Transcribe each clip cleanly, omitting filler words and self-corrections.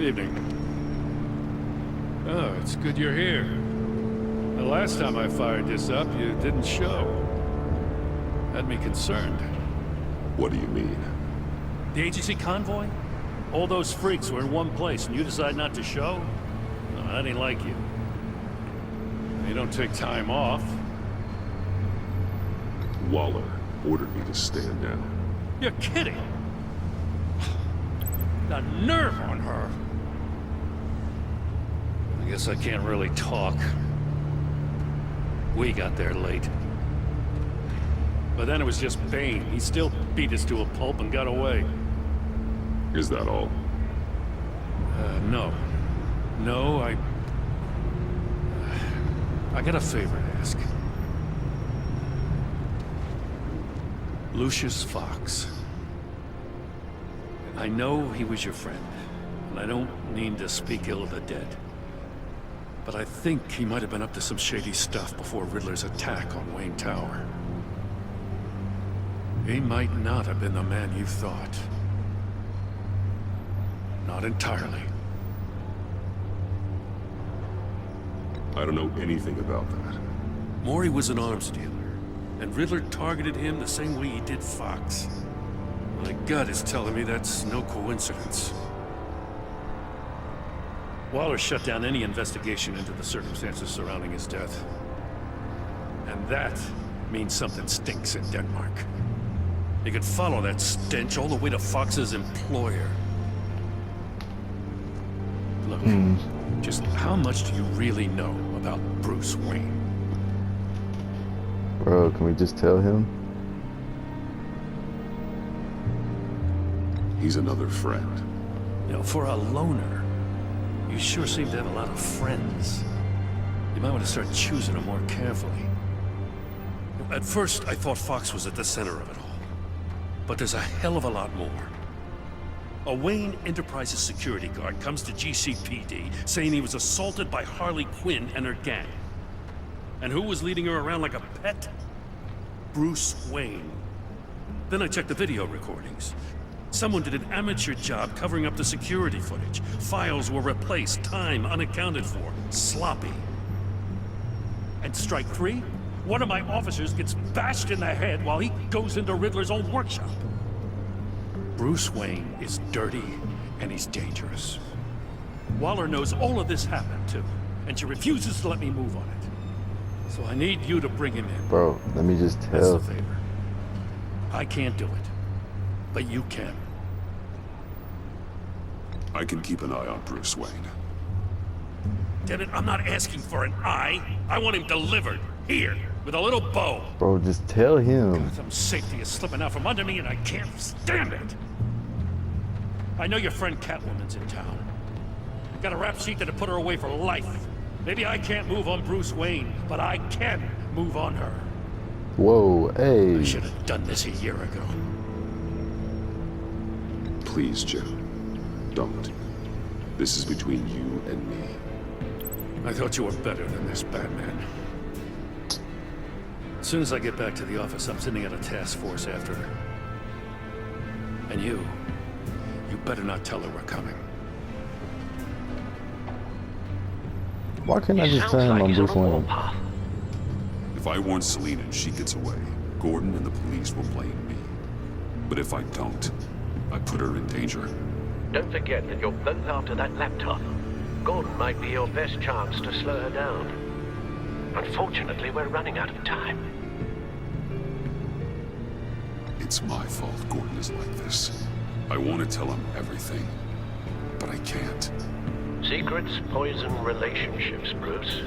Evening. Oh, it's good you're here. The last time I fired this up, you didn't show. Had me concerned. What do you mean? The agency convoy? All those freaks were in one place and you decide not to show? No, that ain't like you. You don't take time off. Waller ordered me to stand down. You're kidding! The nerve on her! I guess I can't really talk. We got there late. But then it was just Bane. He still beat us to a pulp and got away. Is that all? No. No, I got a favor to ask. Lucius Fox. I know he was your friend, and I don't mean to speak ill of the dead. But I think he might have been up to some shady stuff before Riddler's attack on Wayne Tower. He might not have been the man you thought. Not entirely. I don't know anything about that. Maury was an arms dealer, and Riddler targeted him the same way he did Fox. My gut is telling me that's no coincidence. Waller shut down any investigation into the circumstances surrounding his death. And that means something stinks in Denmark. You could follow that stench all the way to Fox's employer. Look, just how much do you really know about Bruce Wayne? Bro, can we just tell him? He's another friend. You know, for a loner, you sure seem to have a lot of friends. You might want to start choosing them more carefully. At first, I thought Fox was at the center of it all. But there's a hell of a lot more. A Wayne Enterprises security guard comes to GCPD saying he was assaulted by Harley Quinn and her gang. And who was leading her around like a pet? Bruce Wayne. Then I checked the video recordings. Someone did an amateur job covering up the security footage. Files were replaced, time unaccounted for, sloppy. And strike three? One of my officers gets bashed in the head while he goes into Riddler's old workshop. Bruce Wayne is dirty and he's dangerous. Waller knows all of this happened too, and she refuses to let me move on it. So I need you to bring him in. Bro, let me just That's tell. the favor. I can't do it, but you can. I can keep an eye on Bruce Wayne. Damn it, I'm not asking for an eye. I want him delivered, here, with a little bow. Bro, just tell him. Some safety is slipping out from under me and I can't stand it. I know your friend Catwoman's in town. Got a rap sheet that'll put her away for life. Maybe I can't move on Bruce Wayne, but I can move on her. Whoa, hey. I should have done this a year ago. Please, Jim. Don't. This is between you and me. I thought you were better than this, Batman. As soon as I get back to the office, I'm sending out a task force after her. And you better not tell her we're coming. Why can't I just tell him I'm Bruce Wayne? If I warn Selina and she gets away, Gordon and the police will blame me. But if I don't, I put her in danger. Don't forget that you're both after that laptop. Gordon might be your best chance to slow her down. Unfortunately, we're running out of time. It's my fault Gordon is like this. I want to tell him everything, but I can't. Secrets poison relationships, Bruce.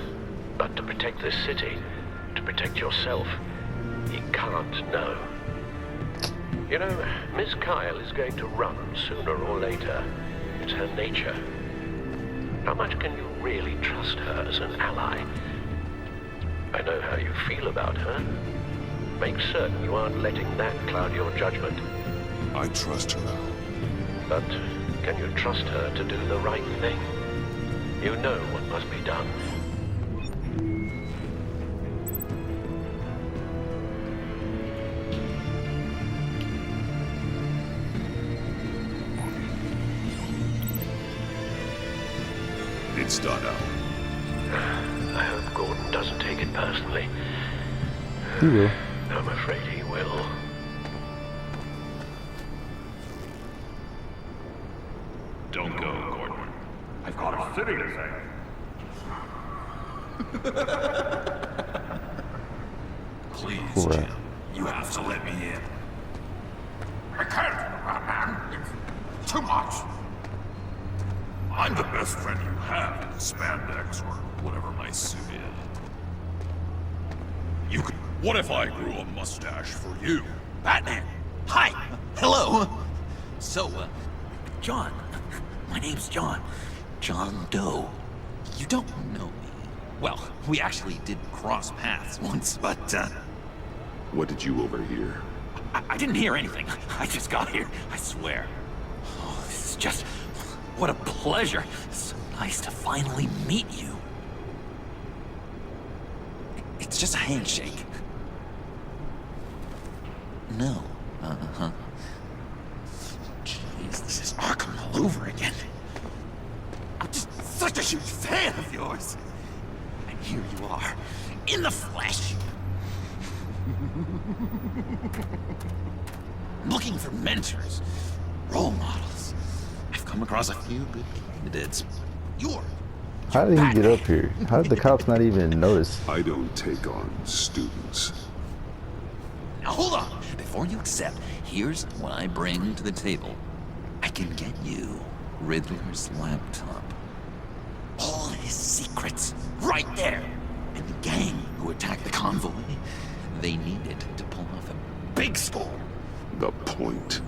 But to protect this city, to protect yourself, he can't know. You know, Miss Kyle is going to run sooner or later. It's her nature. How much can you really trust her as an ally? I know how you feel about her. Make certain you aren't letting that cloud your judgment. I trust her, Al. But can you trust her to do the right thing? You know what must be done. It's done out. I hope Gordon doesn't take it personally. He will. I'm afraid he will. Don't go, Gordon. I've got a city to say. Please, Right. Jim. You have to let me in. I can't, man. It's too much. I'm the best friend you have in the spandex or whatever my suit is. You could. What if I grew a mustache for you? Batman! Hi! Hello! So, John. My name's John. John Doe. You don't know me. Well, we actually did cross paths once, but, What did you overhear? I didn't hear anything. I just got here, I swear. Oh, this is just... What a pleasure. It's so nice to finally meet you. It's just a handshake. No. Uh-huh. Jeez, this is Arkham all over again. I'm just such a huge fan of yours. And here you are, in the flesh. I'm looking for mentors, role models. I've come across a few good candidates. You're... How did he get up here? How did the cops not even notice? I don't take on students. Now hold on. Before you accept, here's what I bring to the table. I can get you Riddler's laptop. All his secrets, right there. And the gang who attacked the convoy, they needed to pull off a big score. The point.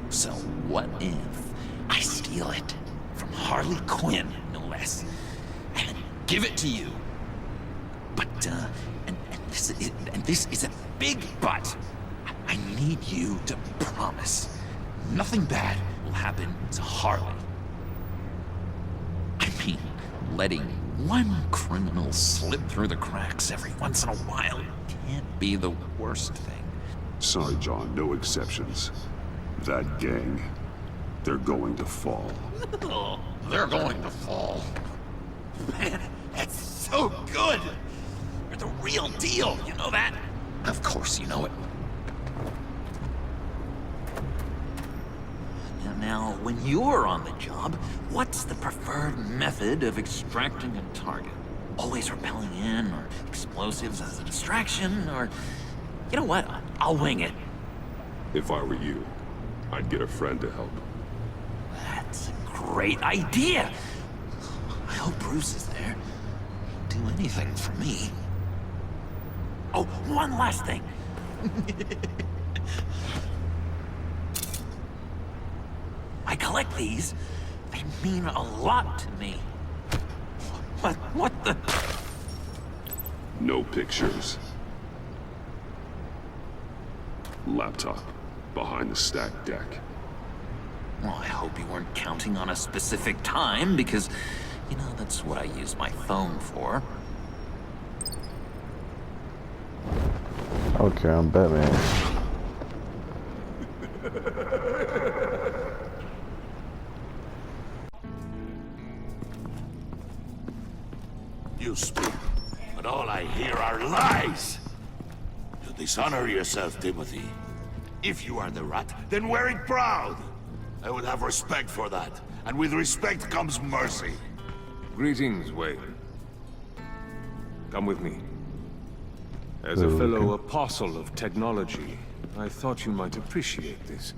So what if I steal it from Harley Quinn, no less, and give it to you? But, and this is a big but. I need you to promise nothing bad will happen to Harley. I mean, letting one criminal slip through the cracks every once in a while can't be the worst thing. Sorry, John, no exceptions. That gang, they're going to fall. Oh, they're going to fall. Man, that's so good! You're the real deal, you know that? Of course you know it. Now, when you're on the job, what's the preferred method of extracting a target? Always rappelling in, or explosives as a distraction, or... You know what? I'll wing it. If I were you, I'd get a friend to help. That's a great idea! I hope Bruce is there. He'd do anything for me. Oh, one last thing. I collect these. They mean a lot to me. What the... No pictures. Laptop behind the stacked deck. Well, I hope you weren't counting on a specific time, because, you know, that's what I use my phone for. Okay, I'm Batman. You speak, but all I hear are lies. You dishonor yourself, Timothy. If you are the rat, then wear it proud. I would have respect for that, and with respect comes mercy. Greetings, Wayne. Come with me. As a fellow apostle of technology, I thought you might appreciate this.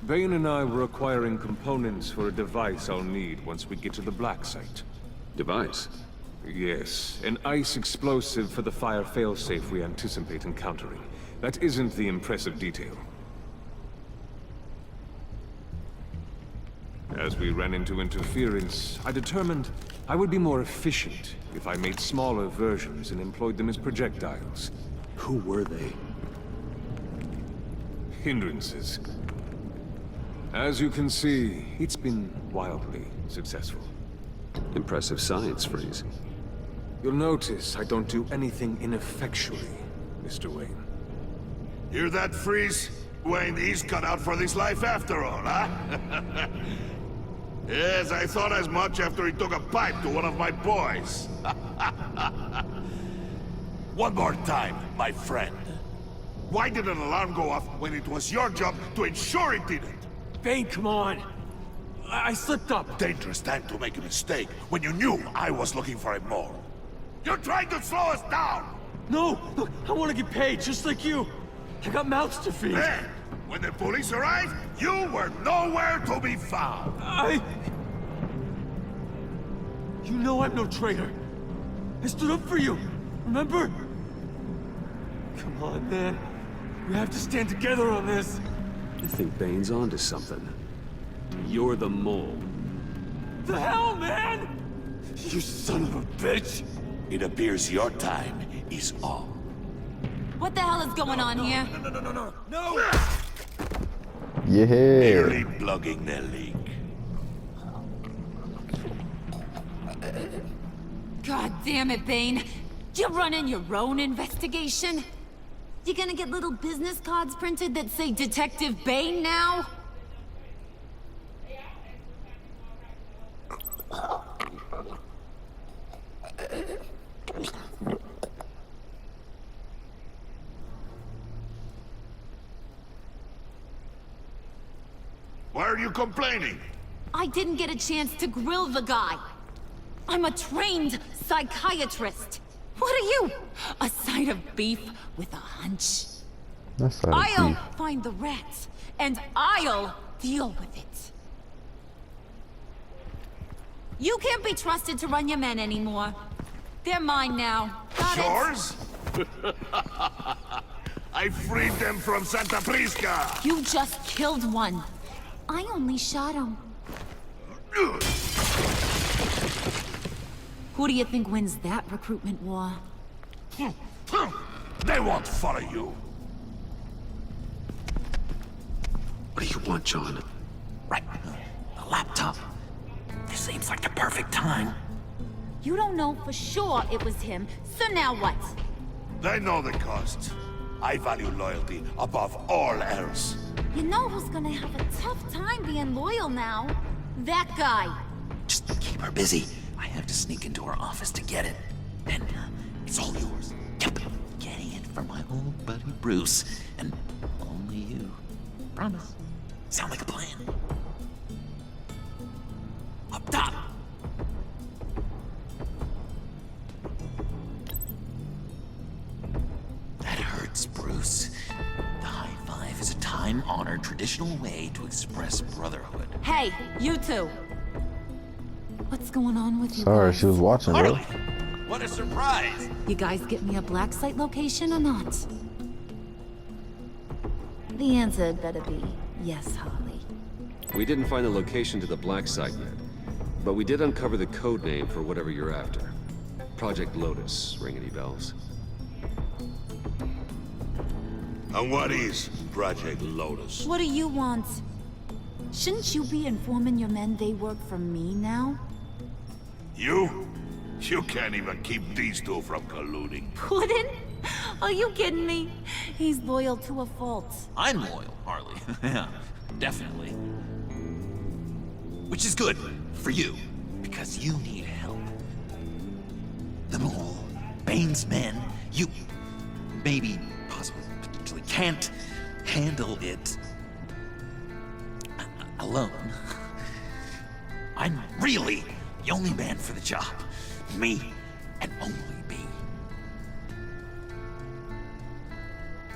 Bane and I were acquiring components for a device I'll need once we get to the Black Site. Device? Yes, an ice explosive for the fire failsafe we anticipate encountering. That isn't the impressive detail. As we ran into interference, I determined I would be more efficient if I made smaller versions and employed them as projectiles. Who were they? Hindrances. As you can see, it's been wildly successful. Impressive science, Freeze. You'll notice I don't do anything ineffectually, Mr. Wayne. Hear that, Freeze? Wayne, he's cut out for this life after all, huh? Yes, I thought as much after he took a pipe to one of my boys. One more time, my friend. Why did an alarm go off when it was your job to ensure it didn't? Bane, come on. I slipped up. Dangerous time to make a mistake when you knew I was looking for him more. You're trying to slow us down! No! Look, I want to get paid, just like you. I got mouths to feed. Then, when the police arrived, you were nowhere to be found. You know I'm no traitor. I stood up for you, remember? Come on, man. We have to stand together on this. You think Bane's onto something? You're the mole. The hell, man! You son of a bitch! It appears your time is up. What the hell is going on here? No! Yeah. Merely plugging the leak. God damn it, Bane. You're running your own investigation? You gonna get little business cards printed that say Detective Bane now? Why are you complaining? I didn't get a chance to grill the guy. I'm a trained psychiatrist. What are you? A side of beef with a hunch? That's I'll find the rats, and I'll deal with it. You can't be trusted to run your men anymore. They're mine now. Got it? Yours? I freed them from Santa Prisca! You just killed one. I only shot him. Who do you think wins that recruitment war? They won't follow you. What do you want, John? Right. A laptop. This seems like the perfect time. You don't know for sure it was him, so now what? They know the cost. I value loyalty above all else. You know who's gonna have a tough time being loyal now? That guy. Just keep her busy. I have to sneak into her office to get it. Then it's all yours. Yep. Getting it from my old buddy Bruce. And only you. Promise. Sound like a plan? Up top! That hurts, Bruce. The high five is a time-honored traditional way to express brotherhood. Hey, you two. What's going on with you Sorry, guys? she was watching, bro. Harley! What a surprise! You guys get me a black site location or not? The answer had better be yes, Harley. We didn't find the location to the black site yet, but we did uncover the code name for whatever you're after. Project Lotus. Ring any bells? And what is Project Lotus? What do you want? Shouldn't you be informing your men they work for me now? You? You can't even keep these two from colluding. Puddin'? Are you kidding me? He's loyal to a fault. I'm loyal, Harley. Yeah, definitely. Which is good for you, because you need help. The mole, Bane's men, you maybe, possibly, potentially can't handle it alone. I'm really the only man for the job. Me, and only me.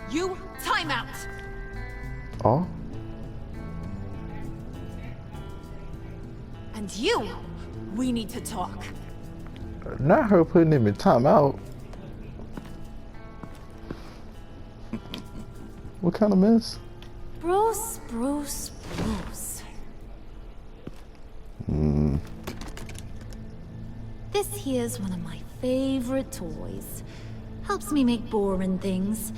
You, time out! Oh? And you, we need to talk. Not her putting him in timeout. What kind of mess? Bruce. This here's one of my favorite toys. Helps me make boring things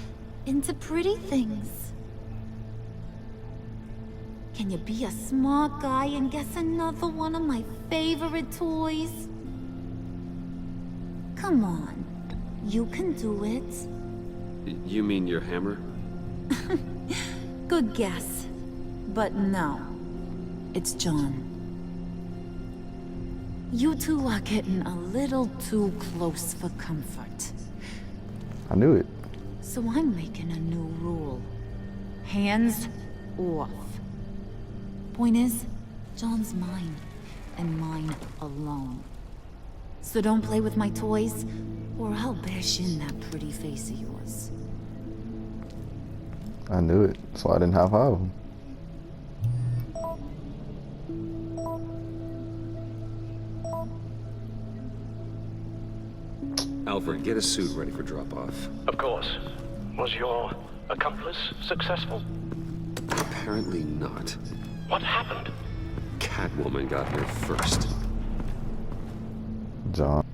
into pretty things. Can you be a smart guy and guess another one of my favorite toys? Come on, you can do it. You mean your hammer? Good guess. But no, it's John. You two are getting a little too close for comfort. I knew it. So I'm making a new rule. Hands off. Point is, John's mine, and mine alone. So don't play with my toys, or I'll bash in that pretty face of yours. I knew it. So I didn't have five of them. Alfred, get a suit ready for drop-off. Of course. Was your accomplice successful? Apparently not. What happened? Catwoman got here first. John.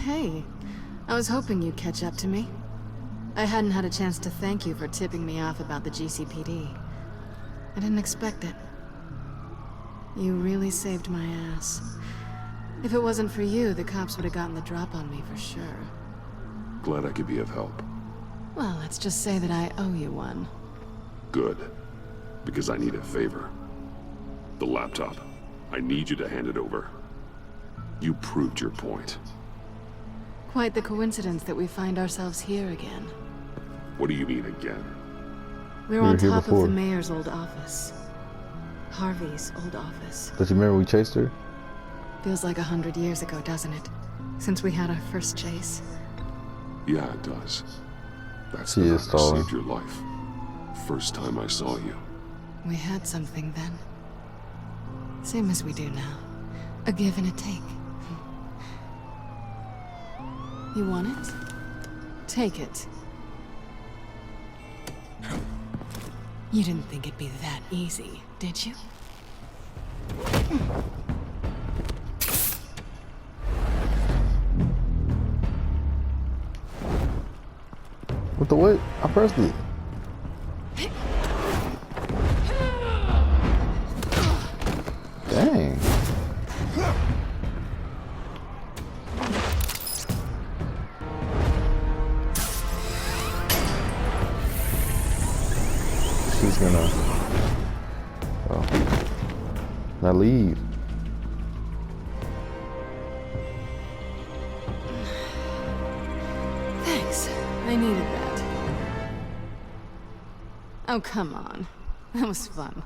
Hey, I was hoping you'd catch up to me. I hadn't had a chance to thank you for tipping me off about the GCPD. I didn't expect it. You really saved my ass. If it wasn't for you, the cops would have gotten the drop on me for sure. Glad I could be of help. Well, let's just say that I owe you one. Good. Because I need a favor. The laptop. I need you to hand it over. You proved your point. Quite the coincidence that we find ourselves here again. What do you mean again? We're We on were here top of before. the mayor's old office. Harvey's old office. Don't you remember we chased her? Feels like 100 years ago, doesn't it? Since we had our first chase. Yeah, it does. That's She the is night I stalling. saved your life. First time I saw you. We had something then. Same as we do now. A give and a take. You want it? Take it. You didn't think it'd be that easy, did you? What the what? I pressed it. Dang. She's gonna. Oh. Now leave. Thanks. I needed that. Oh, come on. That was fun.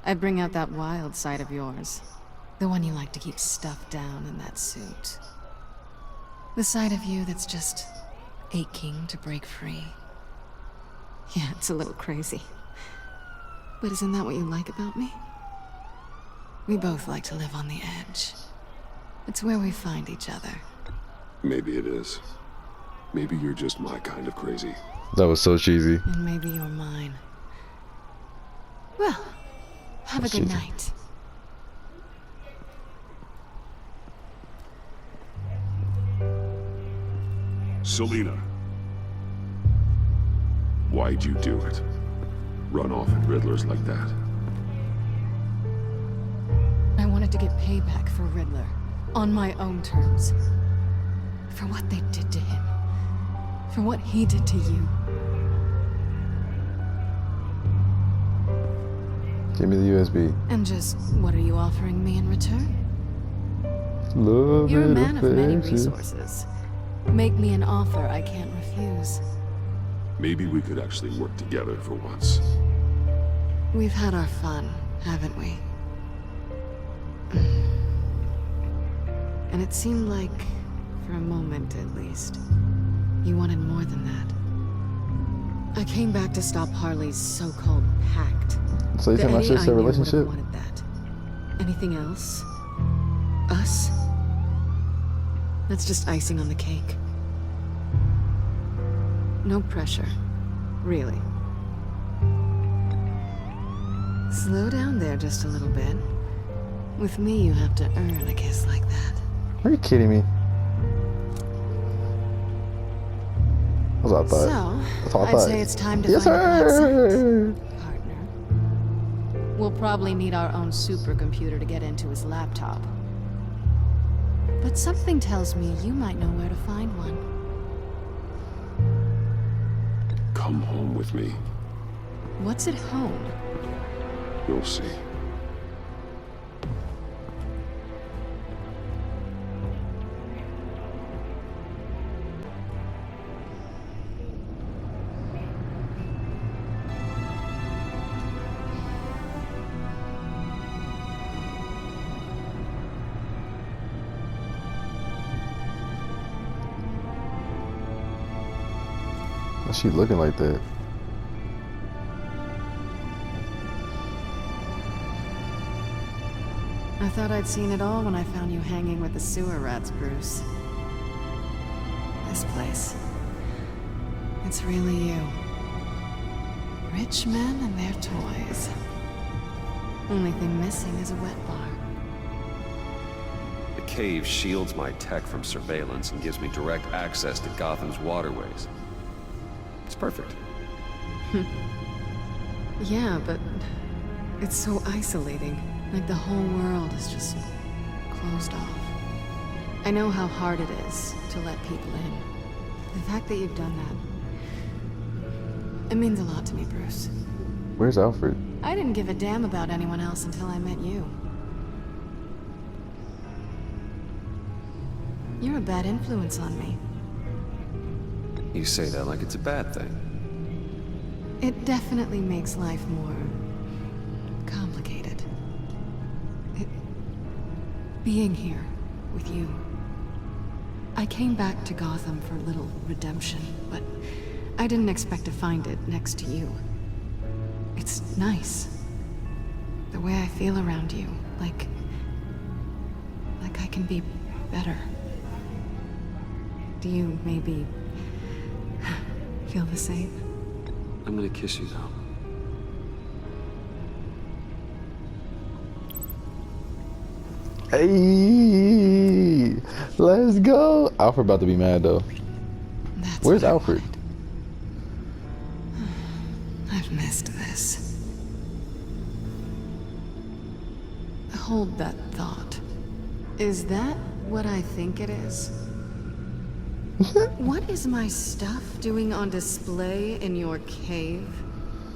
I bring out that wild side of yours. The one you like to keep stuffed down in that suit. The side of you that's just aching to break free. Yeah, it's a little crazy. But isn't that what you like about me? We both like to live on the edge. It's where we find each other. Maybe it is. Maybe you're just my kind of crazy. That was so cheesy. And maybe you're mine. Well, have a good Cheesy. night. Selina. Why'd you do it? Run off at Riddlers like that? I wanted to get payback for Riddler. On my own terms. For what they did to him. For what he did to you. Give me the USB. And just, what are you offering me in return? Love You're a and man of many affection. resources. Make me an offer I can't refuse. Maybe we could actually work together for once. We've had our fun, haven't we? And it seemed like, for a moment at least, you wanted more than that. I came back to stop Harley's so-called pact. So you think my Eddie shit's I a knew would've relationship? wanted that. Anything else? Us? That's just icing on the cake. No pressure. Really. Slow down there just a little bit. With me, you have to earn a kiss like that. Are you kidding me? That's what I thought. So, That's what I I'd thought. say it's time to Yes, find a black sir. site, partner. We'll probably need our own supercomputer to get into his laptop. But something tells me you might know where to find one. Come home with me. What's at home? You'll see. Why's she looking like that? I thought I'd seen it all when I found you hanging with the sewer rats, Bruce. This place. It's really you. Rich men and their toys. Only thing missing is a wet bar. The cave shields my tech from surveillance and gives me direct access to Gotham's waterways. It's perfect. Yeah, but it's so isolating. Like the whole world is just closed off. I know how hard it is to let people in. The fact that you've done that, it means a lot to me, Bruce. Where's Alfred? I didn't give a damn about anyone else until I met you. You're a bad influence on me. You say that like it's a bad thing. It definitely makes life more complicated. Being here with you. I came back to Gotham for a little redemption, but I didn't expect to find it next to you. It's nice. The way I feel around you, like I can be better. Do you maybe feel the same? I'm gonna kiss you now. Hey, let's go. Alfred about to be mad though. Where's Alfred? I've missed this. Hold that thought. Is that what I think it is? What is my stuff doing on display in your cave?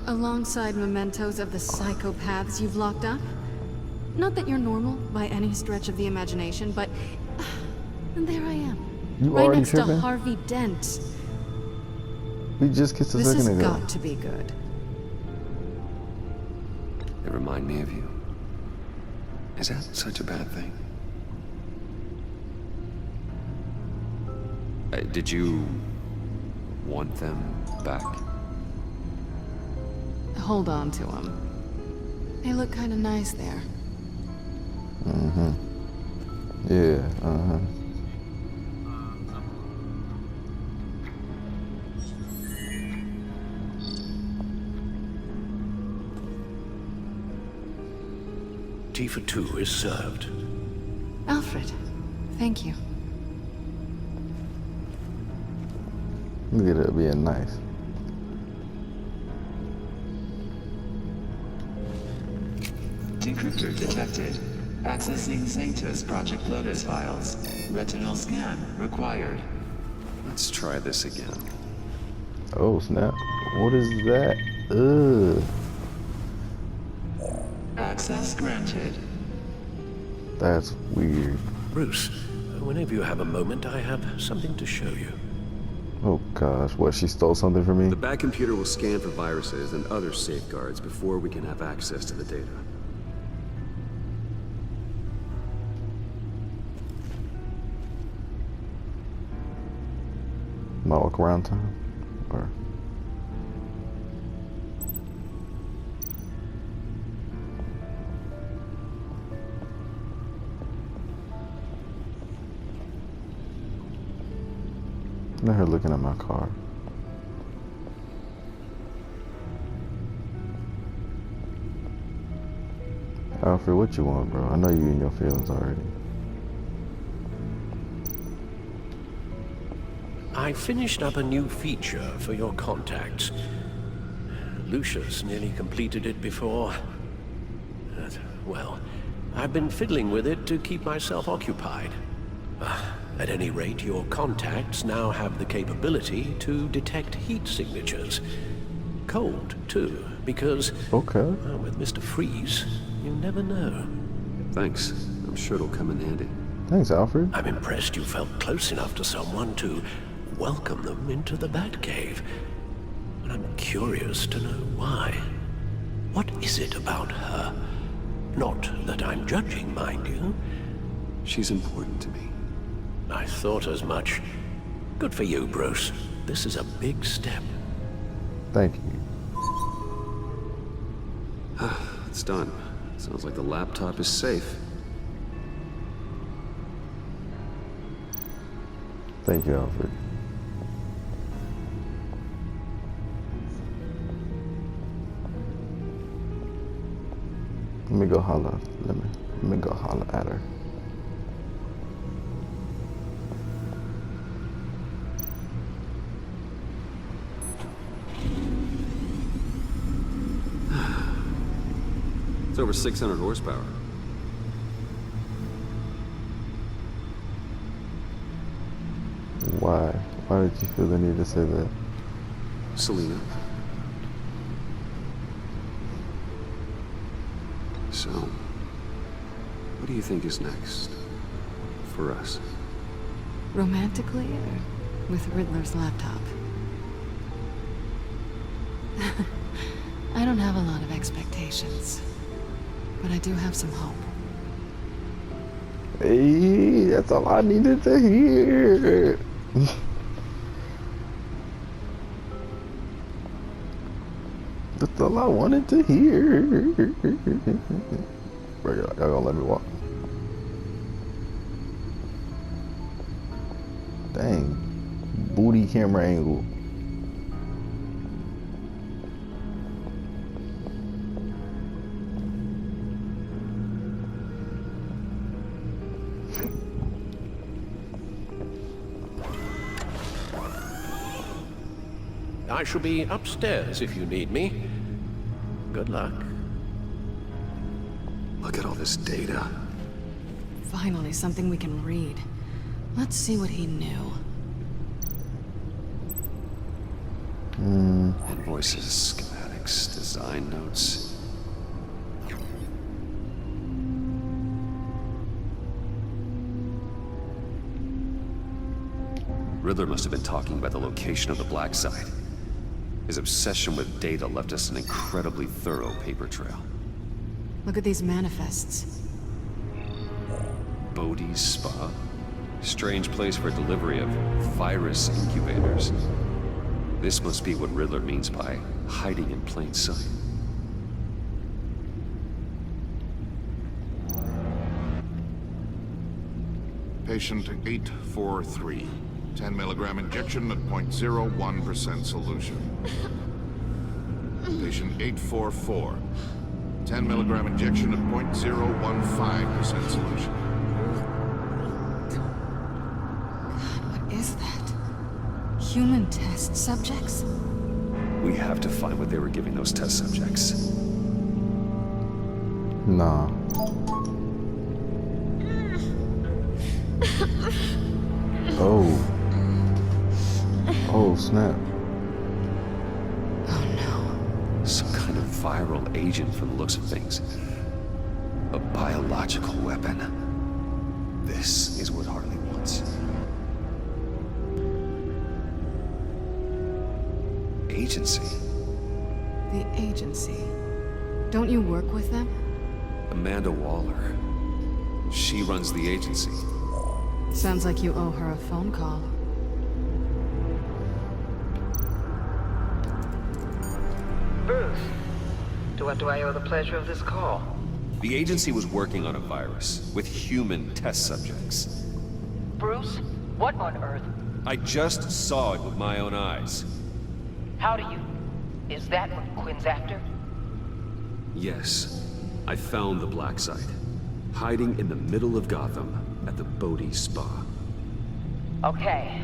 Alongside mementos of the psychopaths you've locked up? Not that you're normal by any stretch of the imagination, but there I am. You right already next tripping? to Harvey Dent. We just kissed a This has second ago. got to be good. They remind me of you. Is that such a bad thing? Did you want them back? Hold on to them. They look kind of nice there. Mm-hmm. Yeah, uh-huh. Tea for two is served. Alfred, thank you. Look at it being nice. Decryptor detected. Accessing Sanctus Project Lotus files. Retinal scan required. Let's try this again. Oh snap! What is that? Ugh. Access granted. That's weird. Bruce, whenever you have a moment, I have something to show you. Oh gosh, what? She stole something from me? The back computer will scan for viruses and other safeguards before we can have access to the data. My walk around time? Or look at her looking at my car. Alfred, what you want, bro? I know you in your feelings already. I finished up a new feature for your contacts. Lucius nearly completed it before. Well, I've been fiddling with it to keep myself occupied. At any rate, your contacts now have the capability to detect heat signatures. Cold, too, because Okay. well, with Mr. Freeze, you never know. Thanks. I'm sure it'll come in handy. Thanks, Alfred. I'm impressed you felt close enough to someone to welcome them into the Batcave. And I'm curious to know why. What is it about her? Not that I'm judging, mind you. She's important to me. I thought as much. Good for you, Bruce. This is a big step. Thank you. It's done. Sounds like the laptop is safe. Thank you, Alfred. Let me go holler. Let me go holler at her. It's over 600 horsepower. Why? Why did you feel the need to say that? Selina. So, what do you think is next? For us? Romantically, or with Riddler's laptop? I don't have a lot of expectations, but I do have some hope. Hey, that's all I needed to hear. That's all I wanted to hear. Bro, y'all gonna let me walk? Dang. Booty camera angle. I shall be upstairs if you need me. Good luck. Look at all this data. Finally, something we can read. Let's see what he knew. Invoices, schematics, design notes. Riddler must have been talking about the location of the black site. His obsession with data left us an incredibly thorough paper trail. Look at these manifests. Bodhi Spa? Strange place for delivery of virus incubators. This must be what Riddler means by hiding in plain sight. Patient 843. 10 milligram injection at 0.01% solution. Patient 844. 10 milligram injection at 0.015% solution. What is that? Human test subjects? We have to find what they were giving those test subjects. Nah. Oh. Oh, snap. Oh no. Some kind of viral agent from the looks of things. A biological weapon. This is what Harley wants. Agency. The agency. Don't you work with them? Amanda Waller. She runs the agency. Sounds like you owe her a phone call. Bruce, to what do I owe the pleasure of this call? The agency was working on a virus with human test subjects. Bruce, what on earth? I just saw it with my own eyes. How do you... Is that what Quinn's after? Yes, I found the black site. Hiding in the middle of Gotham at the Bodhi Spa. Okay.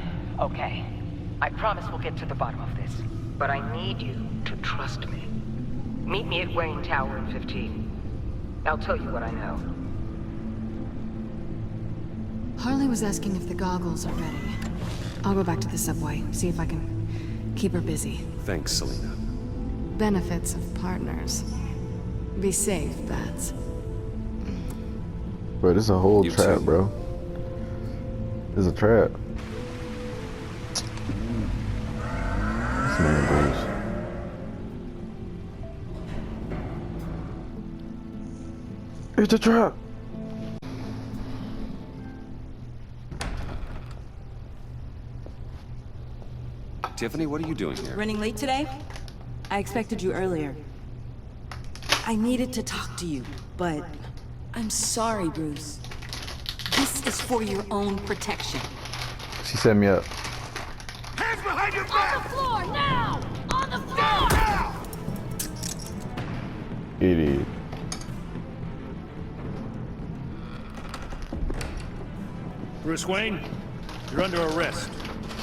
I promise we'll get to the bottom of this. But I need you to trust me. Meet me at Wayne Tower in 15. I'll tell you what I know. Harley was asking if the goggles are ready. I'll go back to the subway, see if I can keep her busy. Thanks, Selena. Benefits of partners. Be safe, Bats. Bro, this is a whole You trap, too. bro. This is a trap. This man, Bruce. It's a trap. Tiffany, what are you doing here? Running late today? I expected you earlier. I needed to talk to you, but I'm sorry, Bruce. This is for your own protection. She set me up. Hands behind your back! On the floor, now! On the floor! Now! Idiot. Bruce Wayne, you're under arrest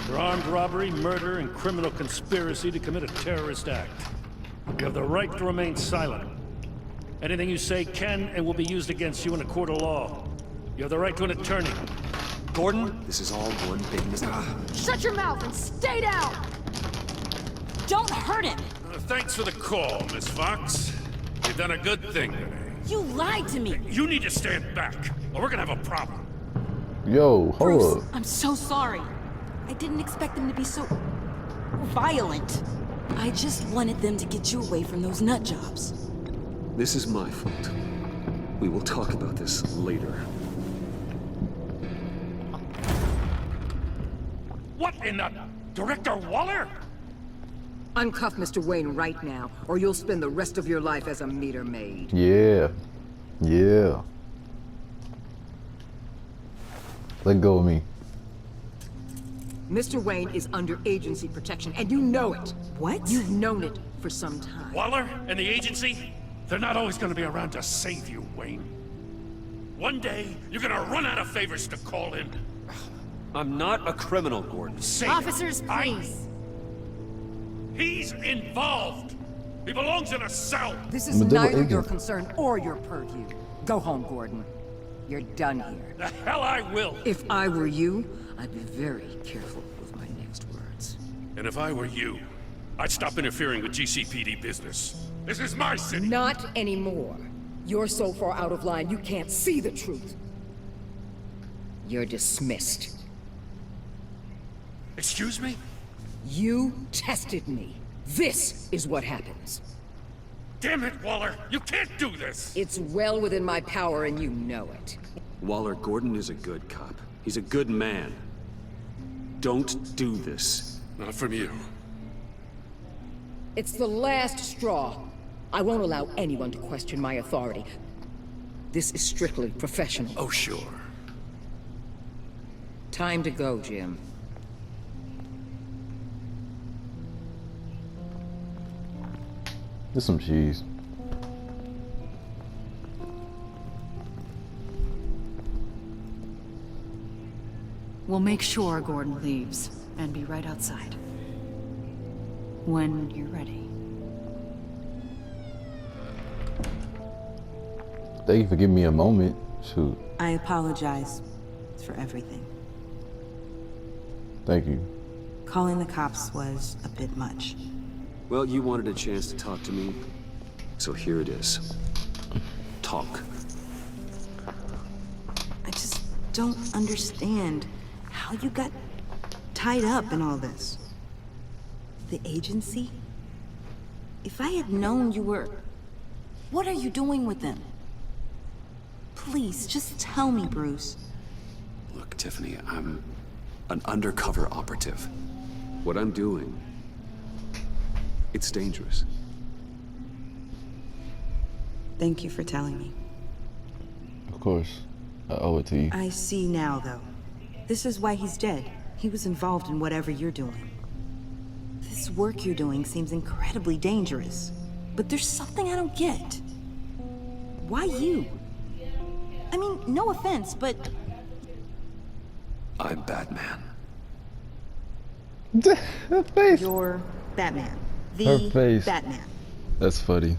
for armed robbery, murder, and criminal conspiracy to commit a terrorist act. You have the right to remain silent. Anything you say can and will be used against you in a court of law. You have the right to an attorney. Gordon, this is all one big mistake. Shut your mouth and stay down! Don't hurt him! Thanks for the call, Miss Fox. You've done a good thing today. You lied to me! You need to stand back, or we're gonna have a problem. Yo, hold Bruce, up. I'm so sorry. I didn't expect them to be so violent. I just wanted them to get you away from those nut jobs. This is my fault. We will talk about this later. What in the... Director Waller? Uncuff Mr. Wayne right now, or you'll spend the rest of your life as a meter maid. Yeah. Yeah. Let go of me. Mr. Wayne is under agency protection, and you know it. What? You've known it for some time. Waller and the agency? They're not always gonna be around to save you, Wayne. One day, you're gonna run out of favors to call in. I'm not a criminal, Gordon. Say Officers, please. He's involved. He belongs in a cell. This is I'm a double neither your agent. concern or your purview. Go home, Gordon. You're done here. The hell I will. If I were you, I'd be very careful with my next words. And if I were you, I'd stop interfering with GCPD business. This is my city. Not anymore. You're so far out of line, you can't see the truth. You're dismissed. Excuse me? You tested me. This is what happens. Damn it, Waller! You can't do this! It's well within my power and you know it. Waller, Gordon is a good cop. He's a good man. Don't do this. Not from you. It's the last straw. I won't allow anyone to question my authority. This is strictly professional. Oh, sure. Time to go, Jim. There's some cheese. We'll make sure Gordon leaves and be right outside. When you're ready. Thank you for giving me a moment. Shoot. I apologize for everything. Thank you. Calling the cops was a bit much. Well, you wanted a chance to talk to me, so here it is. Talk. I just don't understand how you got tied up in all this. The agency? If I had known you were... What are you doing with them? Please, just tell me, Bruce. Look, Tiffany, I'm an undercover operative. What I'm doing, it's dangerous. Thank you for telling me. Of course. I owe it to you. I see now, though. This is why he's dead. He was involved in whatever you're doing. This work you're doing seems incredibly dangerous. But there's something I don't get. Why you? I mean, no offense, but... I'm Batman. Her face. You're Batman. Her The face. Batman. That's funny.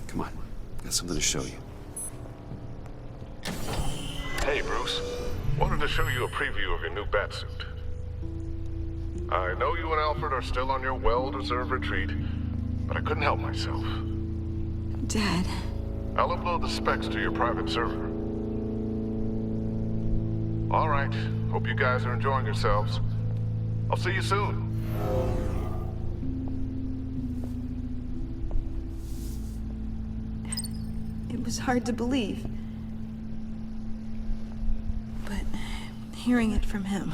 Come on, got something to show you. Hey, Bruce. Wanted to show you a preview of your new batsuit. I know you and Alfred are still on your well-deserved retreat, but I couldn't help myself. Dad. I'll upload the specs to your private server. All right. Hope you guys are enjoying yourselves. I'll see you soon. It was hard to believe. But hearing it from him...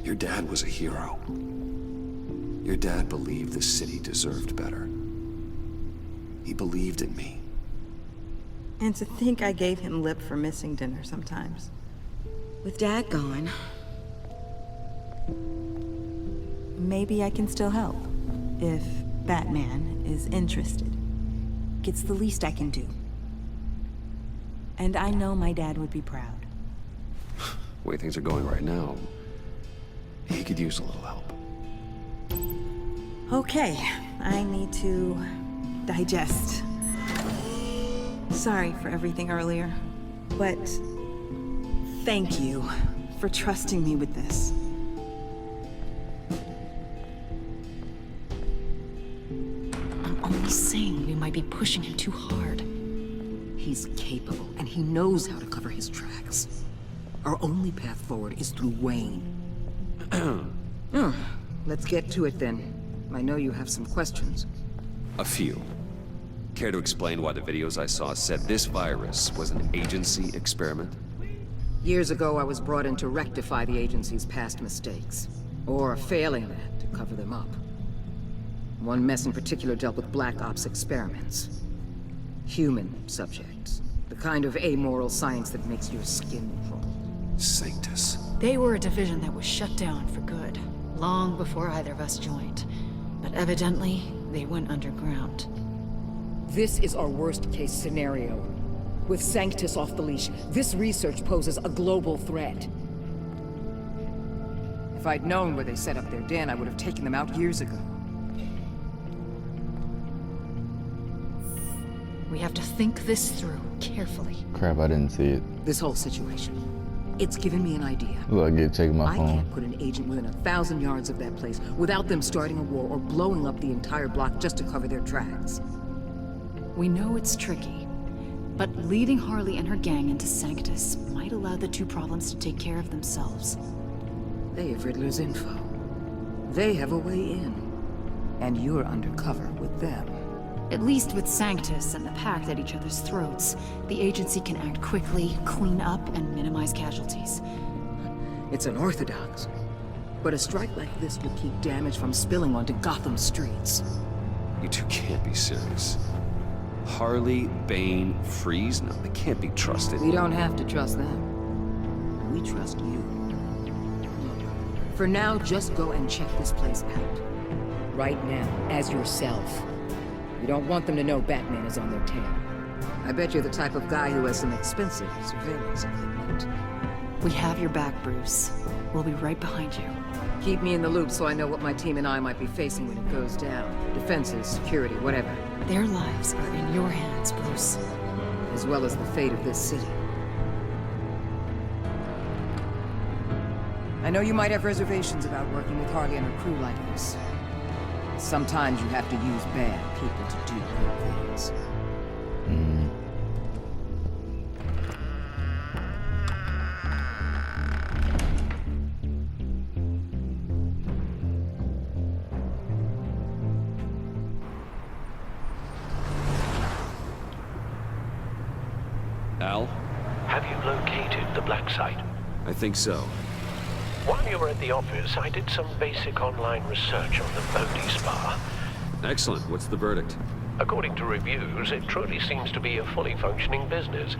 Your dad was a hero. Your dad believed the city deserved better. He believed in me. And to think I gave him lip for missing dinner sometimes. With Dad gone, maybe I can still help. If Batman is interested. It's the least I can do. And I know my dad would be proud. The way things are going right now, he could use a little help. Okay, I need to digest. Sorry for everything earlier, but thank you for trusting me with this. I'm only saying we might be pushing him too hard. He's capable, and he knows how to cover his tracks. Our only path forward is through Wayne. Let's get to it then. I know you have some questions. A few. Care to explain why the videos I saw said this virus was an agency experiment? Years ago, I was brought in to rectify the agency's past mistakes. Or failing that, to cover them up. One mess in particular dealt with Black Ops experiments. Human subjects. The kind of amoral science that makes your skin crawl. Sanctus. They were a division that was shut down for good, long before either of us joined. But evidently, they went underground. This is our worst-case scenario. With Sanctus off the leash, this research poses a global threat. If I'd known where they set up their den, I would have taken them out years ago. We have to think this through carefully. Crap, I didn't see it. This whole situation. It's given me an idea. Look, I get checking my I phone. can't put an agent within 1,000 yards of that place without them starting a war or blowing up the entire block just to cover their tracks. We know it's tricky, but leading Harley and her gang into Sanctus might allow the two problems to take care of themselves. They have Riddler's info. They have a way in. And you're undercover with them. At least with Sanctus and the Pact at each other's throats, the agency can act quickly, clean up, and minimize casualties. It's unorthodox. But a strike like this would keep damage from spilling onto Gotham streets. You two can't be serious. Harley, Bane, Freeze? No, they can't be trusted. We don't have to trust them. We trust you. Look, for now, just go and check this place out. Right now, as yourself. You don't want them to know Batman is on their tail. I bet you're the type of guy who has some expensive surveillance equipment. We have your back, Bruce. We'll be right behind you. Keep me in the loop so I know what my team and I might be facing when it goes down. Defenses, security, whatever. Their lives are in your hands, Bruce. As well as the fate of this city. I know you might have reservations about working with Harley and her crew like this. Sometimes you have to use bad people to do good things. Al? Have you located the black site? I think so. While you were at the office, I did some basic online research on the Bodhi Spa. Excellent. What's the verdict? According to reviews, it truly seems to be a fully functioning business.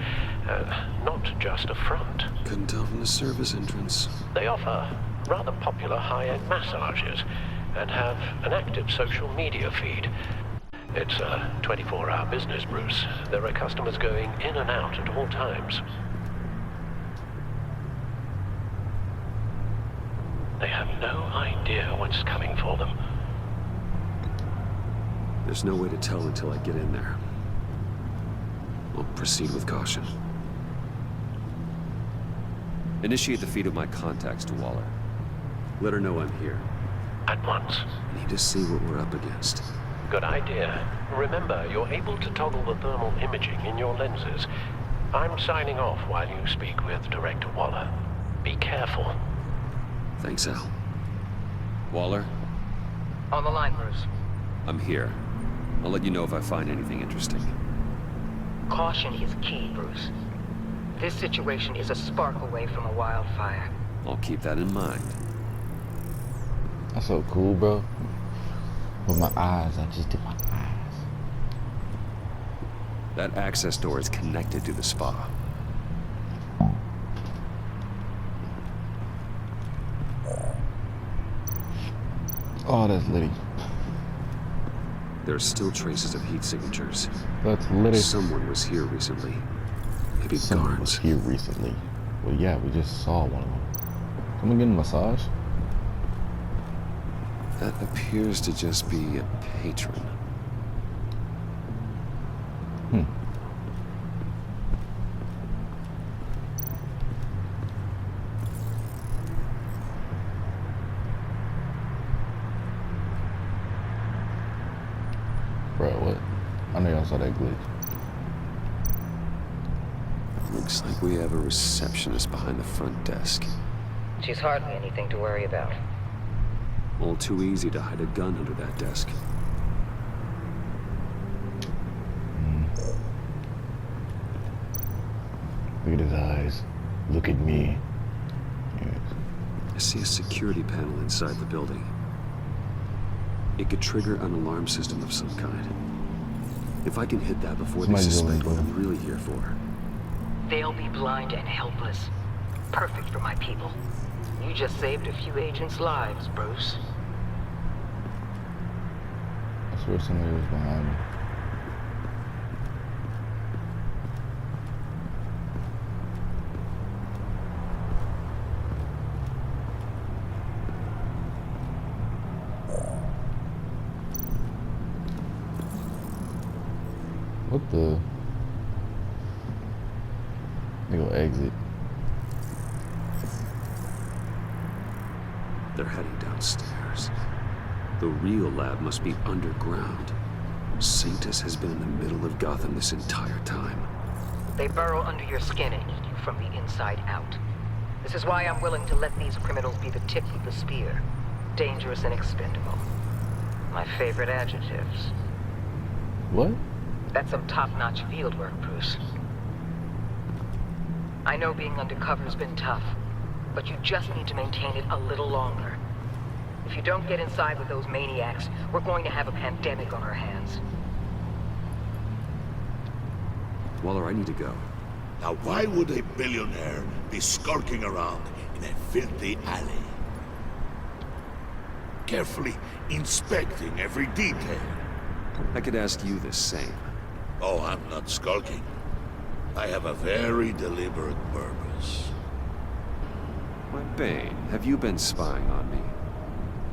Not just a front. Couldn't tell from the service entrance. They offer rather popular high-end massages and have an active social media feed. It's a 24-hour business, Bruce. There are customers going in and out at all times. They have no idea what's coming for them. There's no way to tell until I get in there. We'll proceed with caution. Initiate the feed of my contacts to Waller. Let her know I'm here. At once. I need to see what we're up against. Good idea. Remember, you're able to toggle the thermal imaging in your lenses. I'm signing off while you speak with Director Waller. Be careful. Thanks, Al. Waller? On the line, Bruce. I'm here. I'll let you know if I find anything interesting. Caution is key, Bruce. This situation is a spark away from a wildfire. I'll keep that in mind. That's so cool, bro. With my eyes, I just did my eyes. That access door is connected to the spa. Oh, that's litty. There are still traces of heat signatures. That's litty. Someone was here recently. Maybe Someone guards. was here recently. Well, yeah, we just saw one of them. Someone getting a massage? That appears to just be a patron. Bro, what? I know y'all saw that glitch. Looks like we have a receptionist behind the front desk. She's hardly anything to worry about. All too easy to hide a gun under that desk. Look at his eyes. Look at me. Yes. I see a security panel inside the building. It could trigger an alarm system of some kind. If I can hit that before they Somebody's suspect yelling, what I'm really here for. They'll be blind and helpless. Perfect for my people. You just saved a few agents' lives, Bruce. I swear somebody was behind me. What the? They go exit. They're heading downstairs. The real lab must be underground. Sanctus has been in the middle of Gotham this entire time. They burrow under your skin and eat you from the inside out. This is why I'm willing to let these criminals be the tip of the spear. Dangerous and expendable. My favorite adjectives. What? That's some top-notch field work, Bruce. I know being undercover's been tough, but you just need to maintain it a little longer. If you don't get inside with those maniacs, we're going to have a pandemic on our hands. Waller, I need to go. Now why would a billionaire be skulking around in a filthy alley? Carefully inspecting every detail. I could ask you the same. Oh, I'm not skulking. I have a very deliberate purpose. My Bane, have you been spying on me?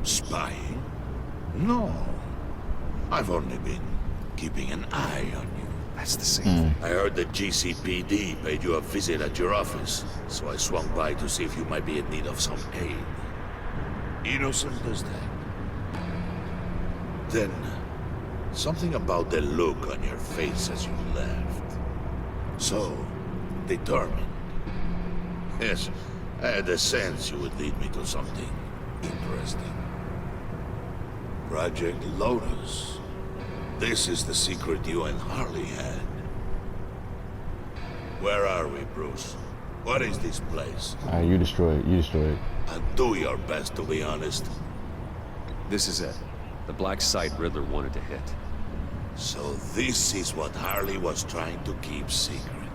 Spying? No. I've only been keeping an eye on you. That's the same thing. I heard that GCPD paid you a visit at your office, so I swung by to see if you might be in need of some aid. Innocent as that. Then, something about the look on your face as you left. So, determined. Yes, I had a sense you would lead me to something interesting. Project Lotus. This is the secret you and Harley had. Where are we, Bruce? What is this place? You destroy it. You destroy it. And do your best to be honest. This is it. The black site Riddler wanted to hit. So this is what Harley was trying to keep secret.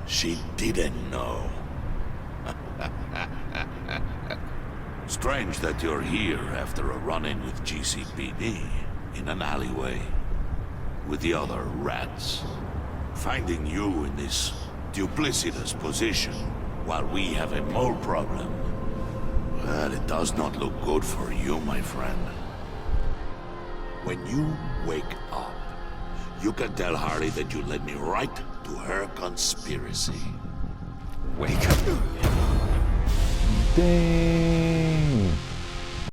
She didn't know. Strange that you're here after a run-in with GCPD in an alleyway with the other rats. Finding you in this duplicitous position while we have a mole problem. Well, it does not look good for you, my friend. When you wake up, you can tell Harley that you led me right to her conspiracy. Wake up. Dang.